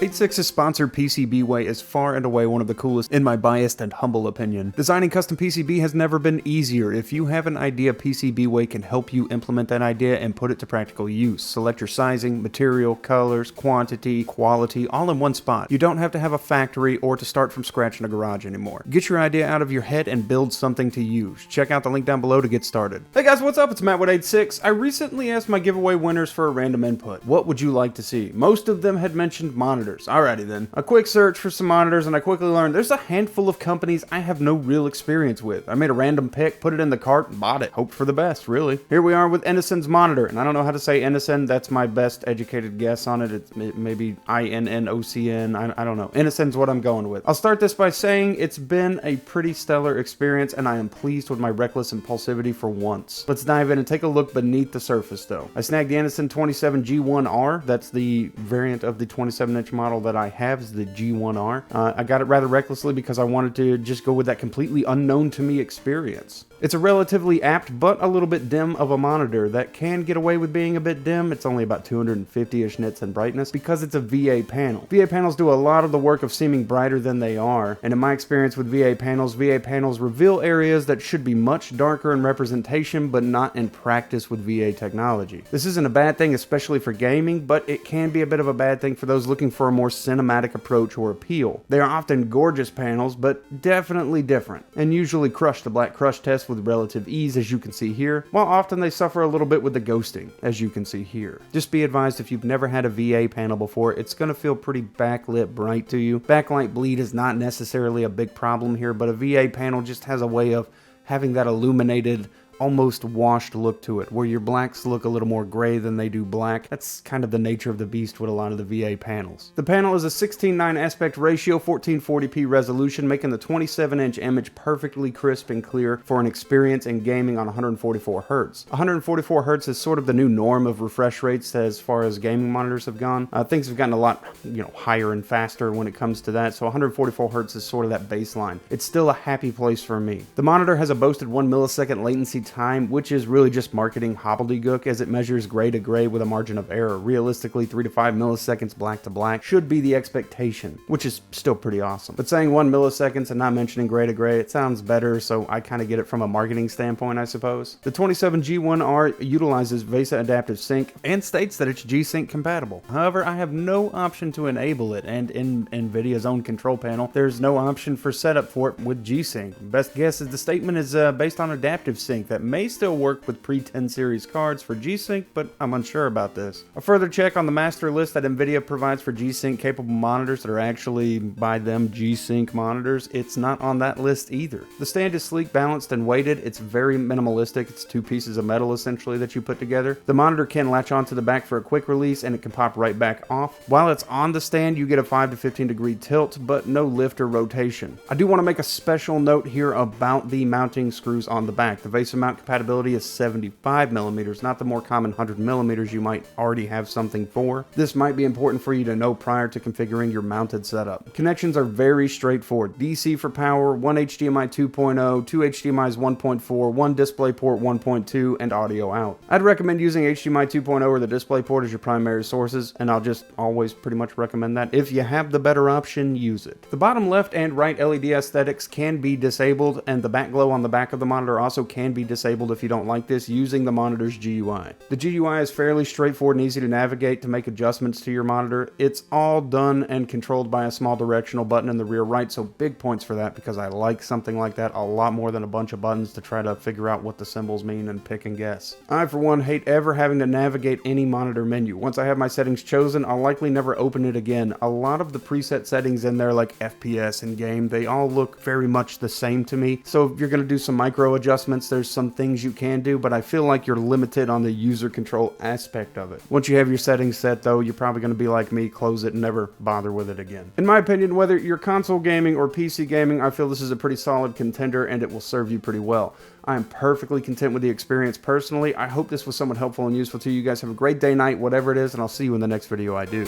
8.6's sponsored PCBWay is far and away one of the coolest in my biased and humble opinion. Designing custom PCB has never been easier. If you have an idea, PCBWay can help you implement that idea and put it to practical use. Select your sizing, material, colors, quantity, quality, all in one spot. You don't have to have a factory or to start from scratch in a garage anymore. Get your idea out of your head and build something to use. Check out the link down below to get started. Hey guys, what's up? It's Matt with 8.6. I recently asked my giveaway winners for a random input. What would you like to see? Most of them had mentioned monitors. Alrighty then. A quick search for some monitors and I quickly learned there's a handful of companies I have no real experience with. I made a random pick, put it in the cart, and bought it. Hoped for the best, really. Here we are with Innocn's monitor, and I don't know how to say Innocn, that's my best educated guess on it. It's maybe INNOCN, I don't know. Innocn's what I'm going with. I'll start this by saying it's been a pretty stellar experience and I am pleased with my reckless impulsivity for once. Let's dive in and take a look beneath the surface though. I snagged the Innocn 27G1R, that's the variant of the 27-inch model that I have is the G1R. I got it rather recklessly because I wanted to just go with that completely unknown to me experience. It's a relatively apt but a little bit dim of a monitor that can get away with being a bit dim. It's only about 250-ish nits in brightness because it's a VA panel. VA panels do a lot of the work of seeming brighter than they are, and in my experience with VA panels reveal areas that should be much darker in representation but not in practice with VA technology. This isn't a bad thing, especially for gaming, but it can be a bit of a bad thing for those looking for a more cinematic approach or appeal. They are often gorgeous panels, but definitely different, and usually crush the black crush test with relative ease, as you can see here, while often they suffer a little bit with the ghosting, as you can see here. Just be advised, if you've never had a VA panel before, it's going to feel pretty backlit bright to you. Backlight bleed is not necessarily a big problem here, but a VA panel just has a way of having that illuminated, almost washed look to it, where your blacks look a little more gray than they do black. That's kind of the nature of the beast with a lot of the VA panels. The panel is a 16:9 aspect ratio, 1440p resolution, making the 27-inch image perfectly crisp and clear for an experience in gaming on 144 Hz. 144 Hz is sort of the new norm of refresh rates as far as gaming monitors have gone. Things have gotten a lot, higher and faster when it comes to that, so 144 Hz is sort of that baseline. It's still a happy place for me. The monitor has a boasted 1 millisecond latency time, which is really just marketing hobbledegook as it measures gray to gray with a margin of error. Realistically, 3 to 5 milliseconds black to black should be the expectation, which is still pretty awesome. But saying 1 milliseconds and not mentioning gray to gray, it sounds better, so I kind of get it from a marketing standpoint, I suppose. The 27G1R utilizes VESA Adaptive Sync and states that it's G-Sync compatible. However, I have no option to enable it, and in NVIDIA's own control panel, there's no option for setup for it with G-Sync. Best guess is the statement is based on Adaptive Sync that may still work with pre-10 series cards for G-Sync, but I'm unsure about this. A further check on the master list that NVIDIA provides for G-Sync capable monitors that are actually, by them, G-Sync monitors, it's not on that list either. The stand is sleek, balanced, and weighted. It's very minimalistic. It's 2 pieces of metal, essentially, that you put together. The monitor can latch onto the back for a quick release, and it can pop right back off. While it's on the stand, you get a 5 to 15 degree tilt, but no lift or rotation. I do want to make a special note here about the mounting screws on the back. The VESA mount compatibility is 75 millimeters, not the more common 100 millimeters you might already have something for. This might be important for you to know prior to configuring your mounted setup. Connections are very straightforward. DC for power, 1 HDMI 2.0, 2 HDMIs 1.4, 1 DisplayPort 1.2, and audio out. I'd recommend using HDMI 2.0 or the DisplayPort as your primary sources, and I'll just always pretty much recommend that. If you have the better option, use it. The bottom left and right LED aesthetics can be disabled, and the back glow on the back of the monitor also can be disabled if you don't like this using the monitor's GUI. The GUI is fairly straightforward and easy to navigate to make adjustments to your monitor. It's all done and controlled by a small directional button in the rear right, so big points for that because I like something like that a lot more than a bunch of buttons to try to figure out what the symbols mean and pick and guess. I, for one, hate ever having to navigate any monitor menu. Once I have my settings chosen, I'll likely never open it again. A lot of the preset settings in there, like FPS and game, they all look very much the same to me. So if you're going to do some micro adjustments, there's some things you can do, but I feel like you're limited on the user control aspect of it. Once you have your settings set though, you're probably going to be like me, close it and never bother with it again. In my opinion, whether you're console gaming or PC gaming, I feel this is a pretty solid contender and it will serve you pretty well. I am perfectly content with the experience personally. I hope this was somewhat helpful and useful to you guys. Have a great day, night, whatever it is, and I'll see you in the next video I do.